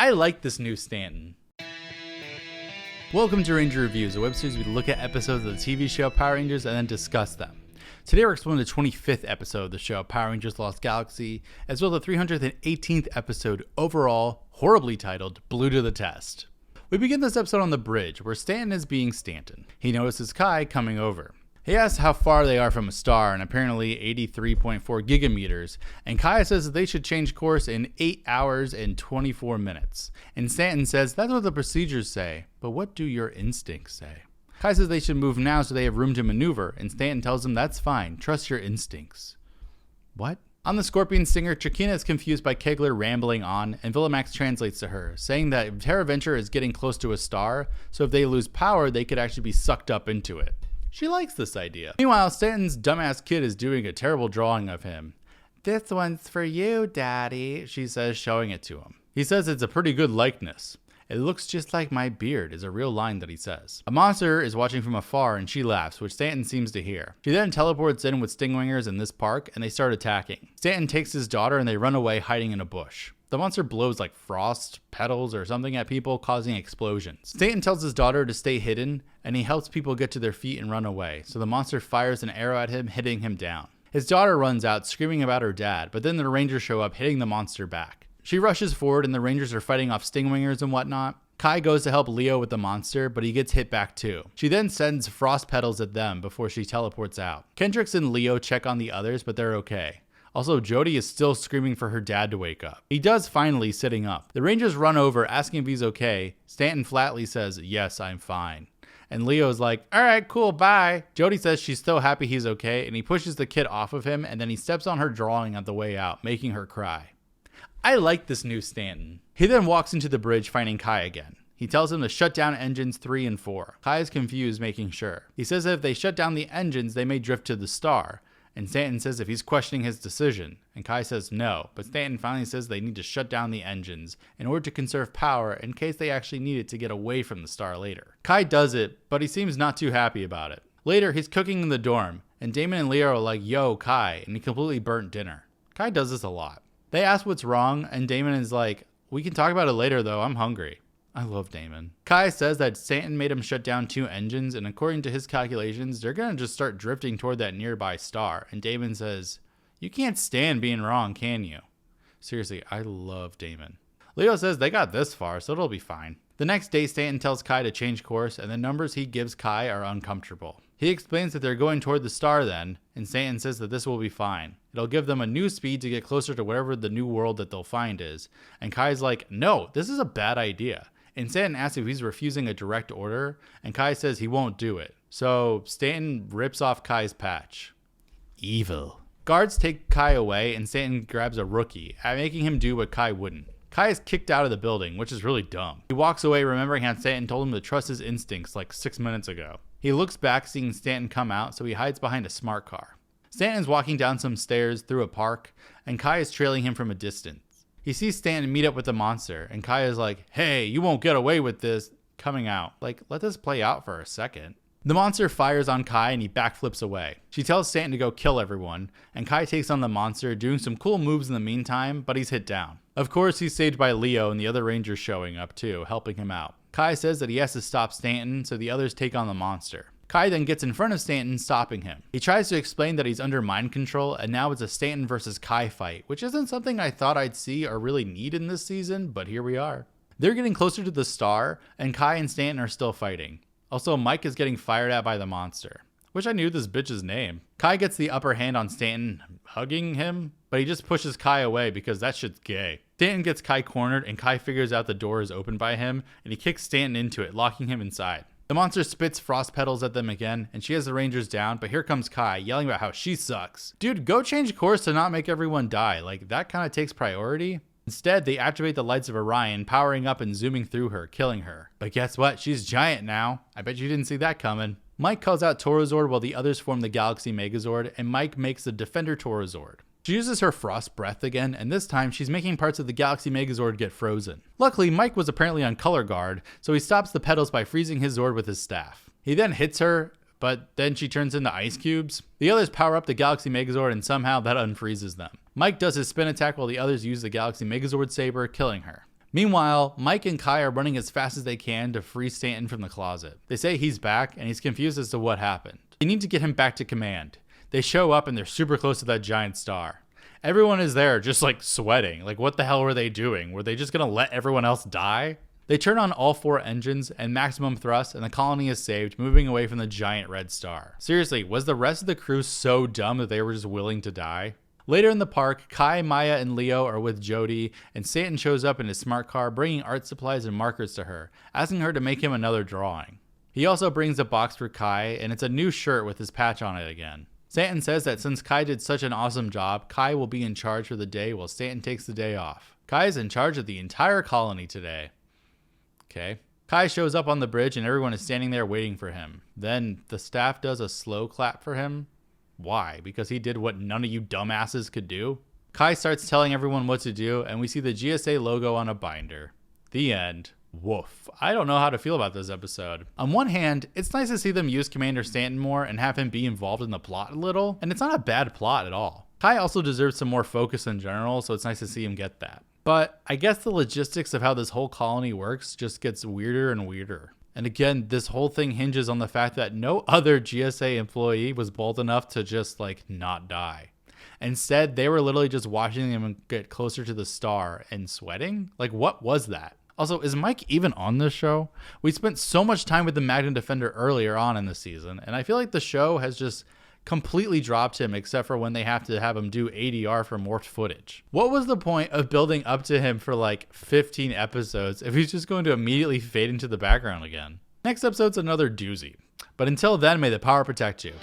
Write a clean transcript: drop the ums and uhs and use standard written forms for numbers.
I like this new Stanton. Welcome to Ranger Reviews, a web series we look at episodes of the TV show Power Rangers and then discuss them. Today we're exploring the 25th episode of the show Power Rangers Lost Galaxy, as well as the 318th episode overall, horribly titled Blue to the Test. We begin this episode on the bridge, where Stanton is being Stanton. He notices Kai coming over. He asks how far they are from a star, and apparently 83.4 gigameters, and Kai says that they should change course in 8 hours and 24 minutes. And Stanton says that's what the procedures say, but what do your instincts say? Kai says they should move now so they have room to maneuver, and Stanton tells him that's fine, trust your instincts. What? On the Scorpion Singer, Trakina is confused by Kegler rambling on, and Villamax translates to her, saying that Terra Venture is getting close to a star, so if they lose power, they could actually be sucked up into it. She likes this idea. Meanwhile, Stanton's dumbass kid is doing a terrible drawing of him. "This one's for you, Daddy," she says, showing it to him. He says it's a pretty good likeness. "It looks just like my beard," is a real line that he says. A monster is watching from afar and she laughs, which Stanton seems to hear. She then teleports in with Stingwingers in this park and they start attacking. Stanton takes his daughter and they run away hiding in a bush. The monster blows like frost petals or something at people, causing explosions. Stanton tells his daughter to stay hidden, and he helps people get to their feet and run away, so the monster fires an arrow at him, hitting him down. His daughter runs out, screaming about her dad, but then the Rangers show up, hitting the monster back. She rushes forward, and the Rangers are fighting off Stingwingers and whatnot. Kai goes to help Leo with the monster, but he gets hit back too. She then sends frost petals at them before she teleports out. Kendricks and Leo check on the others, but they're okay. Also, Jody is still screaming for her dad to wake up. He does finally, sitting up. The Rangers run over, asking if he's okay. Stanton flatly says, "Yes, I'm fine." And Leo's like, "Alright, cool, bye." Jody says she's so happy he's okay, and he pushes the kid off of him, and then he steps on her drawing on the way out, making her cry. I like this new Stanton. He then walks into the bridge, finding Kai again. He tells him to shut down engines 3 and 4. Kai is confused, making sure. He says that if they shut down the engines, they may drift to the star. And Stanton says if he's questioning his decision, and Kai says no, but Stanton finally says they need to shut down the engines in order to conserve power in case they actually need it to get away from the star later. Kai does it, but he seems not too happy about it. Later, he's cooking in the dorm, and Damon and Leo are like, "Yo, Kai," and he completely burnt dinner. Kai does this a lot. They ask what's wrong, and Damon is like, "We can talk about it later though, I'm hungry." I love Damon. Kai says that Stanton made him shut down 2 engines, and according to his calculations, they're gonna just start drifting toward that nearby star. And Damon says, "You can't stand being wrong, can you?" Seriously, I love Damon. Leo says they got this far, so it'll be fine. The next day, Stanton tells Kai to change course, and the numbers he gives Kai are uncomfortable. He explains that they're going toward the star then, and Stanton says that this will be fine. It'll give them a new speed to get closer to whatever the new world that they'll find is. And Kai's like, "No, this is a bad idea." And Stanton asks if he's refusing a direct order, and Kai says he won't do it. So Stanton rips off Kai's patch. Evil. Guards take Kai away, and Stanton grabs a rookie, making him do what Kai wouldn't. Kai is kicked out of the building, which is really dumb. He walks away, remembering how Stanton told him to trust his instincts like 6 minutes ago. He looks back, seeing Stanton come out, so he hides behind a smart car. Stanton's walking down some stairs through a park, and Kai is trailing him from a distance. He sees Stanton meet up with the monster, and Kai is like, "Hey, you won't get away with this," coming out. Like, let this play out for a second. The monster fires on Kai and he backflips away. She tells Stanton to go kill everyone, and Kai takes on the monster, doing some cool moves in the meantime, but he's hit down. Of course, he's saved by Leo and the other Rangers showing up too, helping him out. Kai says that he has to stop Stanton, so the others take on the monster. Kai then gets in front of Stanton, stopping him. He tries to explain that he's under mind control, and now it's a Stanton versus Kai fight, which isn't something I thought I'd see or really need in this season, but here we are. They're getting closer to the star, and Kai and Stanton are still fighting. Also, Mike is getting fired at by the monster. Wish I knew this bitch's name. Kai gets the upper hand on Stanton, hugging him, but he just pushes Kai away because that shit's gay. Stanton gets Kai cornered, and Kai figures out the door is open by him, and he kicks Stanton into it, locking him inside. The monster spits frost petals at them again, and she has the Rangers down, but here comes Kai, yelling about how she sucks. Dude, go change course to not make everyone die. Like, that kind of takes priority. Instead, they activate the lights of Orion, powering up and zooming through her, killing her. But guess what? She's giant now. I bet you didn't see that coming. Mike calls out Torazord while the others form the Galaxy Megazord, and Mike makes the Defender Torazord. She uses her frost breath again, and this time she's making parts of the Galaxy Megazord get frozen. Luckily, Mike was apparently on color guard, so he stops the petals by freezing his Zord with his staff. He then hits her, but then she turns into ice cubes. The others power up the Galaxy Megazord, and somehow that unfreezes them. Mike does his spin attack while the others use the Galaxy Megazord Saber, killing her. Meanwhile, Mike and Kai are running as fast as they can to free Stanton from the closet. They say he's back and he's confused as to what happened. They need to get him back to command. They show up and they're super close to that giant star. Everyone is there just like sweating. Like, what the hell were they doing? Were they just gonna let everyone else die? They turn on all 4 engines and maximum thrust and the colony is saved, moving away from the giant red star. Seriously, was the rest of the crew so dumb that they were just willing to die? Later in the park, Kai, Maya, and Leo are with Jody, and Stanton shows up in his smart car bringing art supplies and markers to her, asking her to make him another drawing. He also brings a box for Kai, and it's a new shirt with his patch on it again. Stanton says that since Kai did such an awesome job, Kai will be in charge for the day while Stanton takes the day off. Kai is in charge of the entire colony today. Okay. Kai shows up on the bridge and everyone is standing there waiting for him. Then the staff does a slow clap for him. Why? Because he did what none of you dumbasses could do? Kai starts telling everyone what to do, and we see the GSA logo on a binder. The end. Woof. I don't know how to feel about this episode. On one hand, it's nice to see them use Commander Stanton more and have him be involved in the plot a little, and it's not a bad plot at all. Kai also deserves some more focus in general, so it's nice to see him get that. But I guess the logistics of how this whole colony works just gets weirder and weirder. And again, this whole thing hinges on the fact that no other GSA employee was bold enough to just like not die. Instead, they were literally just watching them get closer to the star and sweating. Like, what was that? Also, is Mike even on this show? We spent so much time with the Magna Defender earlier on in the season, and I feel like the show has just completely dropped him except for when they have to have him do ADR for morphed footage. What was the point of building up to him for like 15 episodes if he's just going to immediately fade into the background again? Next episode's another doozy. But until then, may the power protect you.